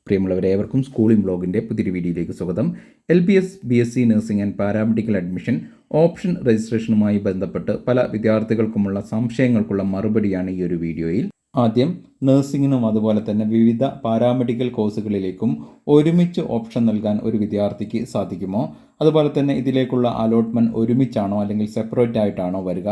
പ്രിയമുള്ളവരെ, ഏവർക്കും സ്കൂളിംഗ് ബ്ലോഗിൻ്റെ പുതിയൊരു വീഡിയോയിലേക്ക് സ്വാഗതം. LBS BSc nursing and paramedical admission option രജിസ്ട്രേഷനുമായി ബന്ധപ്പെട്ട് പല വിദ്യാർത്ഥികൾക്കുമുള്ള സംശയങ്ങൾക്കുള്ള മറുപടിയാണ് ഈ ഒരു വീഡിയോയിൽ. ആദ്യം, നഴ്സിംഗിനും അതുപോലെ തന്നെ വിവിധ പാരാമെഡിക്കൽ കോഴ്സുകളിലേക്കും ഒരുമിച്ച് ഓപ്ഷൻ നൽകാൻ ഒരു വിദ്യാർത്ഥിക്ക് സാധിക്കുമോ? അതുപോലെ തന്നെ ഇതിലേക്കുള്ള അലോട്ട്മെൻറ്റ് ഒരുമിച്ചാണോ അല്ലെങ്കിൽ സെപ്പറേറ്റ് ആയിട്ടാണോ വരിക?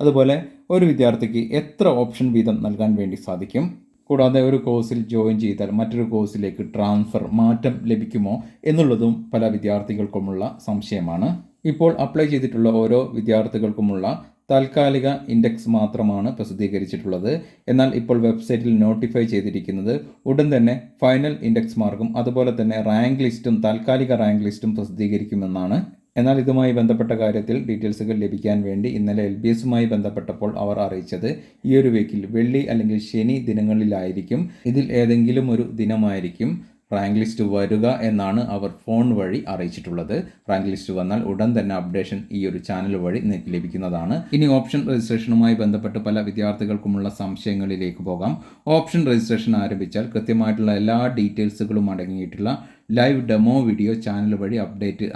അതുപോലെ ഒരു വിദ്യാർത്ഥിക്ക് എത്ര ഓപ്ഷൻ വീതം നൽകാൻ വേണ്ടി സാധിക്കും? കൂടാതെ ഒരു കോഴ്സിൽ ജോയിൻ ചെയ്താൽ മറ്റൊരു കോഴ്സിലേക്ക് ട്രാൻസ്ഫർ മാറ്റം ലഭിക്കുമോ എന്നുള്ളതും പല വിദ്യാർത്ഥികൾക്കുമുള്ള സംശയമാണ്. ഇപ്പോൾ അപ്ലൈ ചെയ്തിട്ടുള്ള ഓരോ വിദ്യാർത്ഥികൾക്കുമുള്ള താൽക്കാലിക ഇൻഡെക്സ് മാത്രമാണ് പ്രസിദ്ധീകരിച്ചിട്ടുള്ളത്. എന്നാൽ ഇപ്പോൾ വെബ്സൈറ്റിൽ നോട്ടിഫൈ ചെയ്തിരിക്കുന്നത് ഉടൻ തന്നെ ഫൈനൽ ഇൻഡെക്സ് മാർക്കും അതുപോലെ തന്നെ റാങ്ക് ലിസ്റ്റും താൽക്കാലിക റാങ്ക് ലിസ്റ്റും പ്രസിദ്ധീകരിക്കുമെന്നാണ്. എന്നാൽ ഇതുമായി ബന്ധപ്പെട്ട കാര്യത്തിൽ ഡീറ്റെയിൽസുകൾ ലഭിക്കാൻ വേണ്ടി ഇന്നലെ LBSുമായി ബന്ധപ്പെട്ടപ്പോൾ അവർ അറിയിച്ചത് ഈ ഒരു വീക്കിൽ വെള്ളി അല്ലെങ്കിൽ ശനി ദിനങ്ങളിലായിരിക്കും, ഇതിൽ ഏതെങ്കിലും ഒരു ദിനമായിരിക്കും റാങ്ക് ലിസ്റ്റ് വരിക എന്നാണ് അവർ ഫോൺ വഴി അറിയിച്ചിട്ടുള്ളത്. റാങ്ക് ലിസ്റ്റ് വന്നാൽ ഉടൻ തന്നെ അപ്ഡേഷൻ ഈ ഒരു ചാനൽ വഴി നിങ്ങൾക്ക് ലഭിക്കുന്നതാണ്. ഇനി ഓപ്ഷൻ രജിസ്ട്രേഷനുമായി ബന്ധപ്പെട്ട് പല വിദ്യാർത്ഥികൾക്കുമുള്ള സംശയങ്ങളിലേക്ക് പോകാം. ഓപ്ഷൻ രജിസ്ട്രേഷൻ ആരംഭിച്ചാൽ കൃത്യമായിട്ടുള്ള എല്ലാ ഡീറ്റെയിൽസുകളും അടങ്ങിയിട്ടുള്ള ലൈവ് ഡെമോ വീഡിയോ ചാനൽ വഴി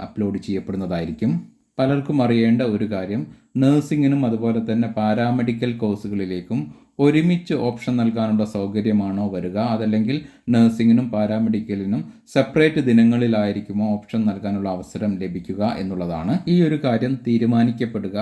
അപ്ലോഡ് ചെയ്യപ്പെടുന്നതായിരിക്കും. പലർക്കും അറിയേണ്ട ഒരു കാര്യം, നഴ്സിംഗിനും അതുപോലെ തന്നെ പാരാമെഡിക്കൽ കോഴ്സുകളിലേക്കും ഒരുമിച്ച് ഓപ്ഷൻ നൽകാനുള്ള സൗകര്യമാണോ വരിക, അതല്ലെങ്കിൽ നഴ്സിംഗിനും പാരാമെഡിക്കലിനും സെപ്പറേറ്റ് ദിനങ്ങളിലായിരിക്കുമോ ഓപ്ഷൻ നൽകാനുള്ള അവസരം ലഭിക്കുക എന്നുള്ളതാണ്. ഈ ഒരു കാര്യം തീരുമാനിക്കപ്പെടുക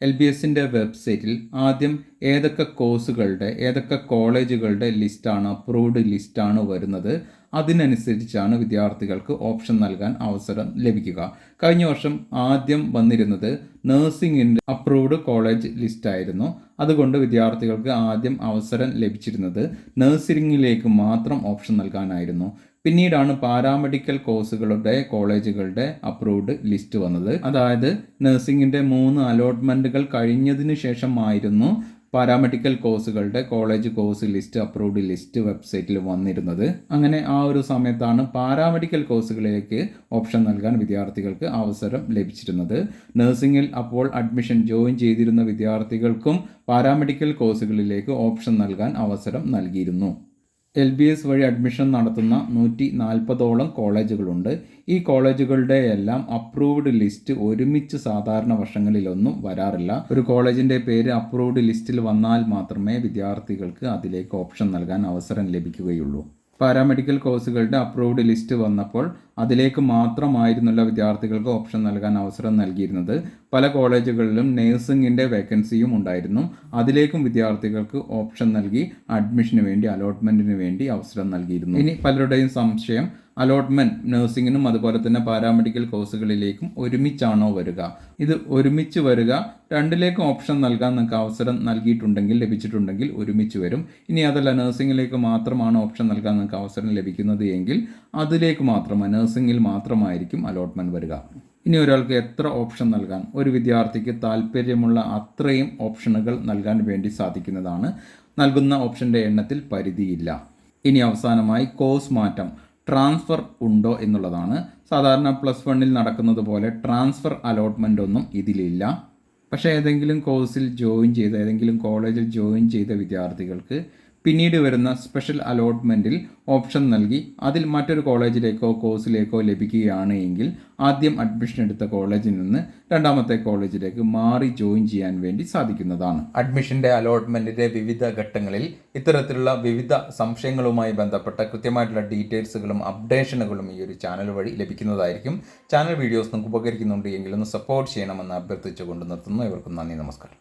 LBSൻ്റെ വെബ്സൈറ്റിൽ ആദ്യം ഏതൊക്കെ കോഴ്സുകളുടെ ഏതൊക്കെ കോളേജുകളുടെ ലിസ്റ്റാണ്, അപ്രൂവ്ഡ് ലിസ്റ്റാണ് വരുന്നത്, അതിനനുസരിച്ചാണ് വിദ്യാർത്ഥികൾക്ക് ഓപ്ഷൻ നൽകാൻ അവസരം ലഭിക്കുക. കഴിഞ്ഞ വർഷം ആദ്യം വന്നിരുന്നത് നഴ്സിംഗിൻ്റെ അപ്രൂവ്ഡ് കോളേജ് ലിസ്റ്റായിരുന്നു. അതുകൊണ്ട് വിദ്യാർത്ഥികൾക്ക് ആദ്യം അവസരം ലഭിച്ചിരുന്നത് നഴ്സിംഗിലേക്ക് മാത്രം ഓപ്ഷൻ നൽകാനായിരുന്നു. പിന്നീടാണ് പാരാമെഡിക്കൽ കോഴ്സുകളുടെ കോളേജുകളുടെ അപ്രൂവ്ഡ് ലിസ്റ്റ് വന്നത്. അതായത് നഴ്സിംഗിൻ്റെ 3 അലോട്ട്മെൻറ്റുകൾ കഴിഞ്ഞതിന് ശേഷമായിരുന്നു പാരാമെഡിക്കൽ കോഴ്സുകളുടെ college course list, approved list വെബ്സൈറ്റിൽ വന്നിരുന്നത്. അങ്ങനെ ആ ഒരു സമയത്താണ് പാരാമെഡിക്കൽ കോഴ്സുകളിലേക്ക് ഓപ്ഷൻ നൽകാൻ വിദ്യാർത്ഥികൾക്ക് അവസരം ലഭിച്ചിരുന്നത്. നഴ്സിംഗിൽ അപ്പോൾ അഡ്മിഷൻ ജോയിൻ ചെയ്തിരുന്ന വിദ്യാർത്ഥികൾക്കും പാരാമെഡിക്കൽ കോഴ്സുകളിലേക്ക് ഓപ്ഷൻ നൽകാൻ അവസരം നൽകിയിരുന്നു. LBS വഴി അഡ്മിഷൻ നടത്തുന്ന 140ഓളം കോളേജുകളുണ്ട്. ഈ കോളേജുകളുടെ എല്ലാം അപ്രൂവ്ഡ് ലിസ്റ്റ് ഒരുമിച്ച് സാധാരണ വർഷങ്ങളിലൊന്നും വരാറില്ല. ഒരു കോളേജിൻ്റെ പേര് അപ്രൂവ്ഡ് ലിസ്റ്റിൽ വന്നാൽ മാത്രമേ വിദ്യാർത്ഥികൾക്ക് അതിലേക്ക് ഓപ്ഷൻ നൽകാൻ അവസരം ലഭിക്കുകയുള്ളൂ. പാരാമെഡിക്കൽ കോഴ്സുകളുടെ അപ്രൂവ്ഡ് ലിസ്റ്റ് വന്നപ്പോൾ അതിലേക്ക് മാത്രമായിരുന്നില്ല വിദ്യാർത്ഥികൾക്ക് ഓപ്ഷൻ നൽകാൻ അവസരം നൽകിയിരുന്നത്. പല കോളേജുകളിലും നേഴ്സിംഗിൻ്റെ വേക്കൻസിയും ഉണ്ടായിരുന്നു. അതിലേക്കും വിദ്യാർത്ഥികൾക്ക് ഓപ്ഷൻ നൽകി അഡ്മിഷന് വേണ്ടി, അലോട്ട്മെൻറ്റിന് വേണ്ടി അവസരം നൽകിയിരുന്നു. ഇനി പലരുടെയും സംശയം, അലോട്ട്മെൻറ്റ് നഴ്സിംഗിനും അതുപോലെ തന്നെ പാരാമെഡിക്കൽ കോഴ്സുകളിലേക്കും ഒരുമിച്ചാണോ വരിക? ഇത് ഒരുമിച്ച് വരിക, രണ്ടിലേക്കും ഓപ്ഷൻ നൽകാൻ നിങ്ങൾക്ക് അവസരം നൽകിയിട്ടുണ്ടെങ്കിൽ, ലഭിച്ചിട്ടുണ്ടെങ്കിൽ ഒരുമിച്ച് വരും. ഇനി അതല്ല, നഴ്സിംഗിലേക്ക് മാത്രമാണ് ഓപ്ഷൻ നൽകാൻ നിങ്ങൾക്ക് അവസരം ലഭിക്കുന്നത് എങ്കിൽ അതിലേക്ക് മാത്രമാണ്, നഴ്സിംഗിൽ മാത്രമായിരിക്കും അലോട്ട്മെൻറ്റ് വരിക. ഇനി ഒരാൾക്ക് എത്ര ഓപ്ഷൻ നൽകാൻ, ഒരു വിദ്യാർത്ഥിക്ക് താല്പര്യമുള്ള അത്രയും ഓപ്ഷനുകൾ നൽകാൻ വേണ്ടി സാധിക്കുന്നതാണ്. നൽകുന്ന ഓപ്ഷൻ്റെ എണ്ണത്തിൽ പരിധിയില്ല. ഇനി അവസാനമായി കോഴ്സ് മാറ്റം, ട്രാൻസ്ഫർ ഉണ്ടോ എന്നുള്ളതാണ്. സാധാരണ +1 നടക്കുന്നത് പോലെ ട്രാൻസ്ഫർ അലോട്ട്മെൻ്റ് ഒന്നും ഇതിലില്ല. പക്ഷേ ഏതെങ്കിലും കോഴ്സിൽ ജോയിൻ ചെയ്ത, ഏതെങ്കിലും കോളേജിൽ ജോയിൻ ചെയ്ത വിദ്യാർത്ഥികൾക്ക് പിന്നീട് വരുന്ന സ്പെഷ്യൽ അലോട്ട്മെൻറ്റിൽ ഓപ്ഷൻ നൽകി അതിൽ മറ്റൊരു കോളേജിലേക്കോ കോഴ്സിലേക്കോ ലഭിക്കുകയാണ് എങ്കിൽ ആദ്യം അഡ്മിഷൻ എടുത്ത കോളേജിൽ നിന്ന് രണ്ടാമത്തെ കോളേജിലേക്ക് മാറി ജോയിൻ ചെയ്യാൻ വേണ്ടി സാധിക്കുന്നതാണ്. അഡ്മിഷൻ്റെ അലോട്ട്മെൻറ്റിൻ്റെ വിവിധ ഘട്ടങ്ങളിൽ ഇത്തരത്തിലുള്ള വിവിധ സംശയങ്ങളുമായി ബന്ധപ്പെട്ട കൃത്യമായിട്ടുള്ള ഡീറ്റെയിൽസുകളും അപ്ഡേഷനുകളും ഈ ഒരു ചാനൽ വഴി ലഭിക്കുന്നതായിരിക്കും. ചാനൽ വീഡിയോസ് നിങ്ങൾക്ക് ഉപകരിക്കുന്നുണ്ട് എങ്കിൽ ഒന്ന് സപ്പോർട്ട് ചെയ്യണമെന്ന് അഭ്യർത്ഥിച്ചുകൊണ്ട് നിർത്തുന്നു. ഇവർക്കും നന്ദി, നമസ്കാരം.